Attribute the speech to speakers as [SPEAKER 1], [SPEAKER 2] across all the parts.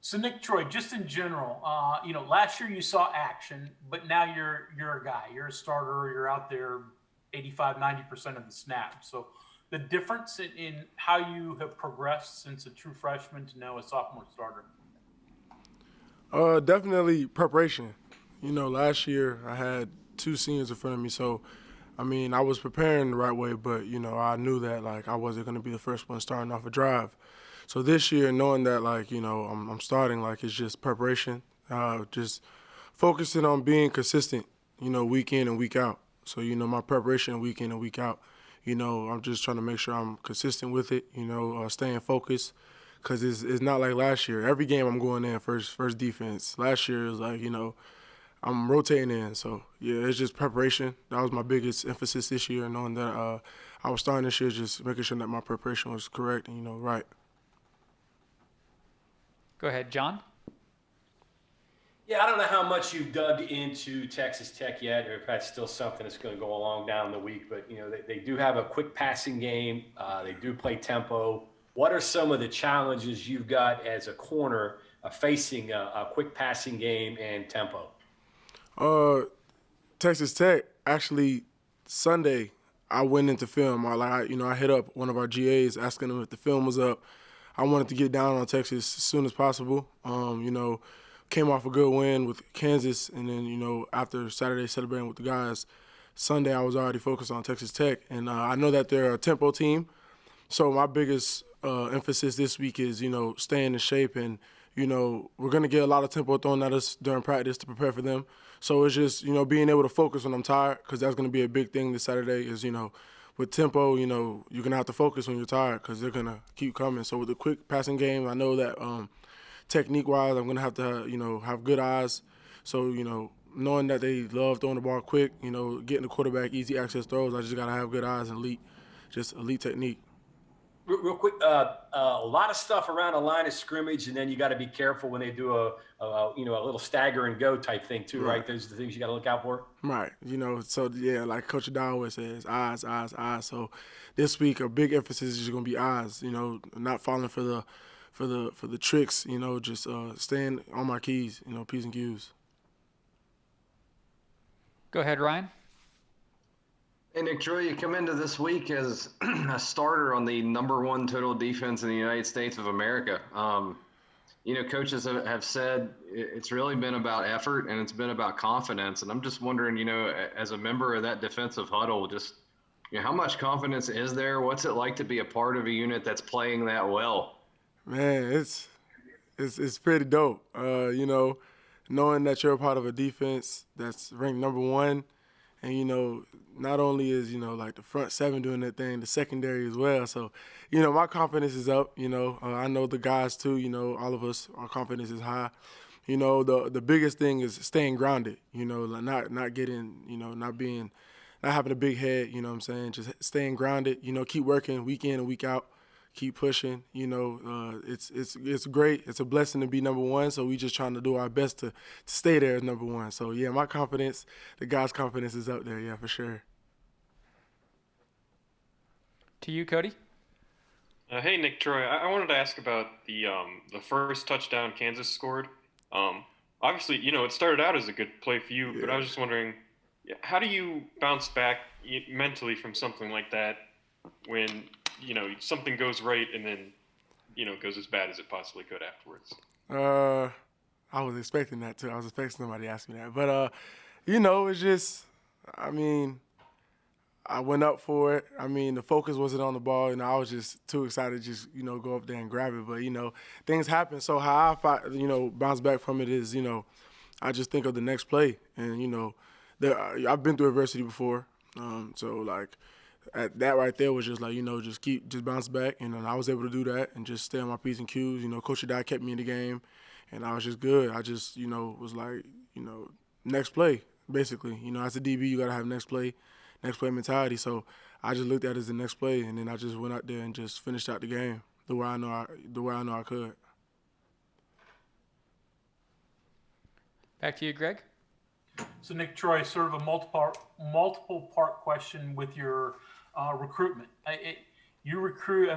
[SPEAKER 1] So Nicktroy, just in general, last year you saw action, but now you're a guy, you're a starter, you're out there 85, 90% of the snaps. So the difference in how you have progressed since a true freshman to now a sophomore starter.
[SPEAKER 2] Definitely preparation. Last year I had two seniors in front of me, so I mean I was preparing the right way, but I knew that like I wasn't going to be the first one starting off a drive. So this year, knowing that like I'm starting, like it's just preparation, just focusing on being consistent, week in and week out. So my preparation week in and week out, I'm just trying to make sure I'm consistent with it, staying focused. Cause it's not like last year. Every game I'm going in first defense. Last year it was like I'm rotating in. So yeah, it's just preparation. That was my biggest emphasis this year, knowing that I was starting this year, just making sure that my preparation was correct and right.
[SPEAKER 3] Go ahead, John.
[SPEAKER 4] Yeah, I don't know how much you've dug into Texas Tech yet, or if that's still something that's going to go along down the week. But they do have a quick passing game. They do play tempo. What are some of the challenges you've got as a corner facing a quick passing game and tempo?
[SPEAKER 2] Texas Tech, actually, Sunday I went into film. I hit up one of our GAs asking him if the film was up. I wanted to get down on Texas as soon as possible. Came off a good win with Kansas, and then after Saturday celebrating with the guys, Sunday I was already focused on Texas Tech, and I know that they're a tempo team. So my biggest emphasis this week is, staying in shape, and, we're going to get a lot of tempo thrown at us during practice to prepare for them. So it's just, being able to focus when I'm tired, because that's going to be a big thing this Saturday is, with tempo, you're going to have to focus when you're tired because they're going to keep coming. So with the quick passing game, I know that technique-wise, I'm going to have good eyes. So, knowing that they love throwing the ball quick, getting the quarterback easy access throws, I just got to have good eyes and elite technique.
[SPEAKER 4] Real quick, a lot of stuff around the line of scrimmage, and then you got to be careful when they do a little stagger and go type thing too, right? Those are the things you got to look out for.
[SPEAKER 2] Right. So yeah, like Coach Dow always says, eyes, eyes, eyes. So this week, a big emphasis is just gonna be eyes. Not falling for the tricks. Just staying on my keys. P's and Q's.
[SPEAKER 3] Go ahead, Ryan.
[SPEAKER 5] Hey, Nicktroy, you come into this week as a starter on the #1 total defense in the United States of America. Coaches have said it's really been about effort and it's been about confidence. And I'm just wondering, as a member of that defensive huddle, just how much confidence is there? What's it like to be a part of a unit that's playing that well?
[SPEAKER 2] Man, it's pretty dope. Knowing that you're a part of a defense that's ranked #1. And, not only is, like the front seven doing that thing, the secondary as well. So, my confidence is up, I know the guys too, all of us, our confidence is high. The biggest thing is staying grounded, not getting, not having a big head, what I'm saying? Just staying grounded, keep working week in and week out. Keep pushing, it's great. It's a blessing to be #1, so we just trying to do our best to stay there as #1. So, yeah, my confidence, the guys' confidence is up there, yeah, for sure.
[SPEAKER 3] To you, Cody.
[SPEAKER 6] Hey, Nicktroy. I wanted to ask about the first touchdown Kansas scored. Obviously, it started out as a good play for you, but I was just wondering, how do you bounce back mentally from something like that when – something goes right and then, goes as bad as it possibly could afterwards?
[SPEAKER 2] I was expecting that too. I was expecting somebody to ask me that. But, it's just, I went up for it. the focus wasn't on the ball, and I was just too excited to just, go up there and grab it. But, things happen. So how I, bounce back from it is, I just think of the next play. And, I've been through adversity before. So, like, that right there was just like, just bounce back. And I was able to do that and just stay on my P's and Q's. Coach Adai kept me in the game, and I was just good. I just, was like, next play, basically. As a DB, you got to have next play mentality. So I just looked at it as the next play, and then I just went out there and just finished out the game the way I know I could.
[SPEAKER 3] Back to you, Greg.
[SPEAKER 1] So Nicktroy, sort of a multiple part question with your recruitment. You recruit,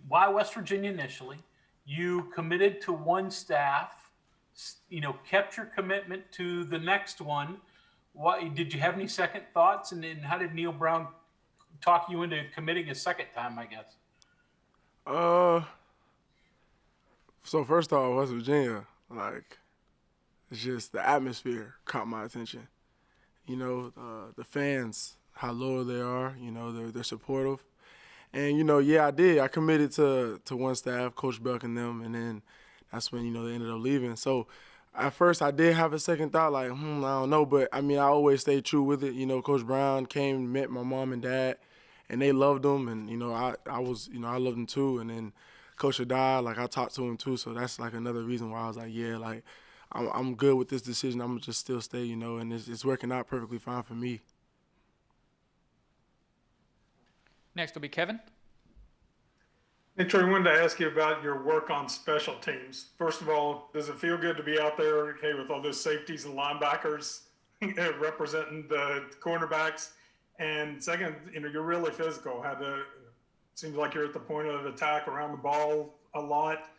[SPEAKER 1] why West Virginia initially? You committed to one staff kept your commitment to the next one. Why did you have any second thoughts? And then how did Neil Brown talk you into committing a second time, I guess?
[SPEAKER 2] Uh, so first off, West Virginia, like, it's just the atmosphere caught my attention. The fans, how loyal they are. They're supportive. And yeah, I did. I committed to one staff, Coach Belk and them, and then that's when they ended up leaving. So at first, I did have a second thought, like, I don't know, but I mean, I always stayed true with it. Coach Brown came, met my mom and dad, and they loved him, and I was, I loved him too. And then Coach died, like I talked to him too, so that's like another reason why I was like, yeah, like I'm good with this decision. I'm gonna just still stay, and it's working out perfectly fine for me.
[SPEAKER 3] Next will be Kevin.
[SPEAKER 7] Nicktroy, I wanted to ask you about your work on special teams. First of all, does it feel good to be out there, okay, with all those safeties and linebackers representing the cornerbacks? And second, you're really physical. Seems like you're at the point of attack around the ball a lot.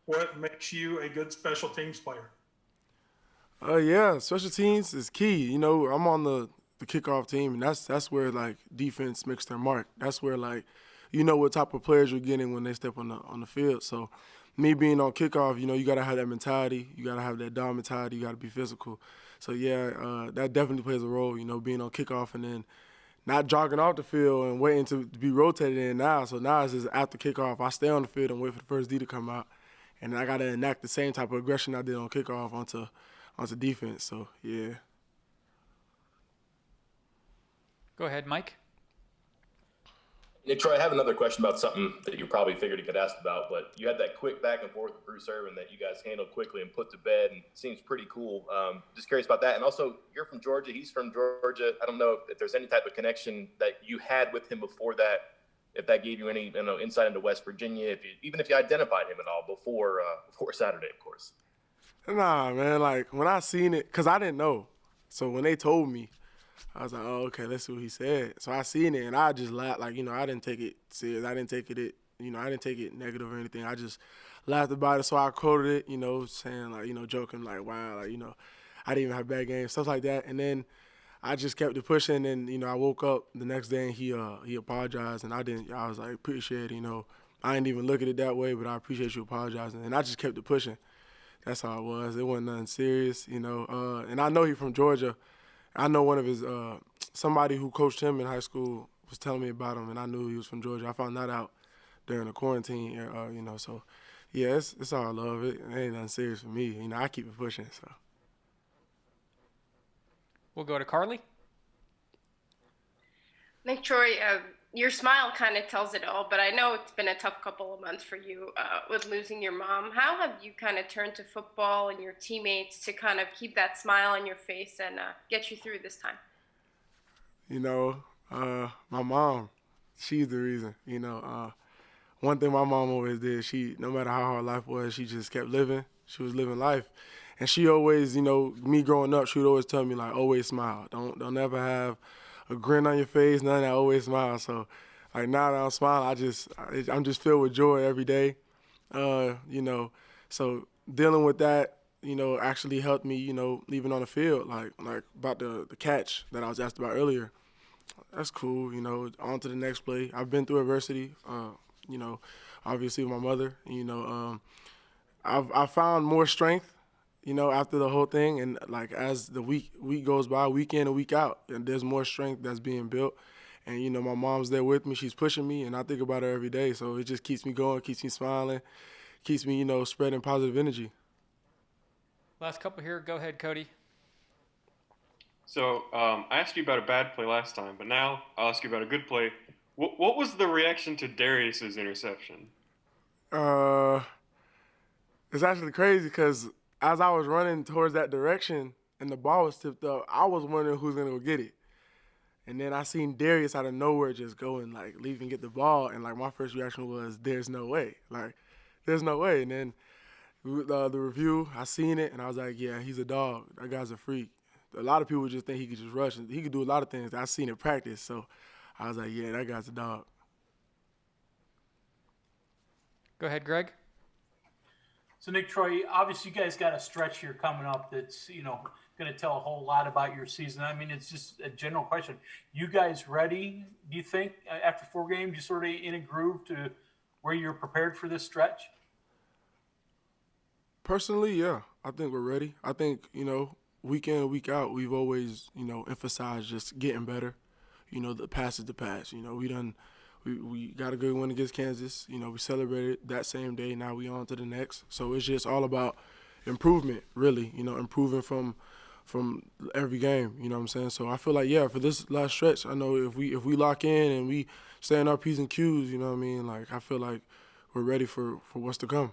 [SPEAKER 7] What makes you a good special teams player?
[SPEAKER 2] Yeah, special teams is key. I'm on the kickoff team, and that's where like defense makes their mark. That's where like what type of players you're getting when they step on the field. So me being on kickoff, you gotta have that mentality. You gotta have that dog mentality. You gotta be physical. So yeah, that definitely plays a role. Being on kickoff and then not jogging off the field and waiting to be rotated in now. So now it's just after kickoff, I stay on the field and wait for the first D to come out, and I gotta enact the same type of aggression I did on kickoff onto defense. So yeah.
[SPEAKER 3] Go ahead, Mike.
[SPEAKER 8] Nicktroy, I have another question about something that you probably figured you get asked about, but you had that quick back and forth with Bruce Irvin that you guys handled quickly and put to bed, and it seems pretty cool. Just curious about that. And also, you're from Georgia. He's from Georgia. I don't know if there's any type of connection that you had with him before that, if that gave you any insight into West Virginia, even if you identified him at all before Saturday, of course.
[SPEAKER 2] Nah, man. Like when I seen it, cause I didn't know. So when they told me, I was like, oh, okay, let's see what he said. So I seen it, and I just laughed. Like, I didn't take it serious. I didn't take it negative or anything. I just laughed about it. So I quoted it, saying, like, joking, like, wow, like, I didn't even have bad games, stuff like that. And then I just kept it pushing, and, I woke up the next day, and he apologized, and I was like, appreciate it, I didn't even look at it that way, but I appreciate you apologizing. And I just kept it pushing. That's how it was. It wasn't nothing serious, and I know he's from Georgia. I know one of his somebody who coached him in high school was telling me about him, and I knew he was from Georgia. I found that out during the quarantine, So, yeah, it's all love. It ain't nothing serious for me. I keep it pushing. So,
[SPEAKER 3] We'll go to Carly.
[SPEAKER 9] Nicktroy, your smile kind of tells it all, but I know it's been a tough couple of months for you with losing your mom. How have you kind of turned to football and your teammates to kind of keep that smile on your face and get you through this time?
[SPEAKER 2] My mom, she's the reason. One thing my mom always did, no matter how hard life was, she just kept living. She was living life. And she always, me growing up, she would always tell me, like, always smile. Don't ever have a grin on your face, none of that, always smile. So, like, now that I'm smiling, I'm just filled with joy every day. So dealing with that, actually helped me, leaving on the field, like about the catch that I was asked about earlier. That's cool, on to the next play. I've been through adversity, obviously with my mother, I've found more strength, after the whole thing, and like as the week goes by, week in and week out, and there's more strength that's being built. And my mom's there with me, she's pushing me, and I think about her every day. So it just keeps me going, keeps me smiling, keeps me, spreading positive energy.
[SPEAKER 3] Last couple here. Go ahead, Cody.
[SPEAKER 6] So I asked you about a bad play last time, but now I'll ask you about a good play. What was the reaction to Darius's interception?
[SPEAKER 2] It's actually crazy because as I was running towards that direction and the ball was tipped up, I was wondering who's going to go get it. And then I seen Darius out of nowhere just go and, like, leave and get the ball. And, like, my first reaction was, there's no way. Like, there's no way. And then the review, I seen it, and I was like, yeah, he's a dog. That guy's a freak. A lot of people just think he could just rush. He could do a lot of things. I seen it practice. So I was like, yeah, that guy's a dog.
[SPEAKER 3] Go ahead, Greg.
[SPEAKER 1] So Nicktroy, obviously you guys got a stretch here coming up that's, going to tell a whole lot about your season. I mean, it's just a general question. You guys ready, do you think, after 4 games, you sort of in a groove to where you're prepared for this stretch?
[SPEAKER 2] Personally, yeah, I think we're ready. I think, week in and week out, we've always, emphasized just getting better. The past is the past. We got a good win against Kansas. We celebrated that same day. Now we on to the next. So it's just all about improvement, really. Improving from every game. You know what I'm saying? So I feel like, yeah, for this last stretch, I know if we lock in and we stay in our P's and Q's, you know what I mean? Like, I feel like we're ready for what's to come.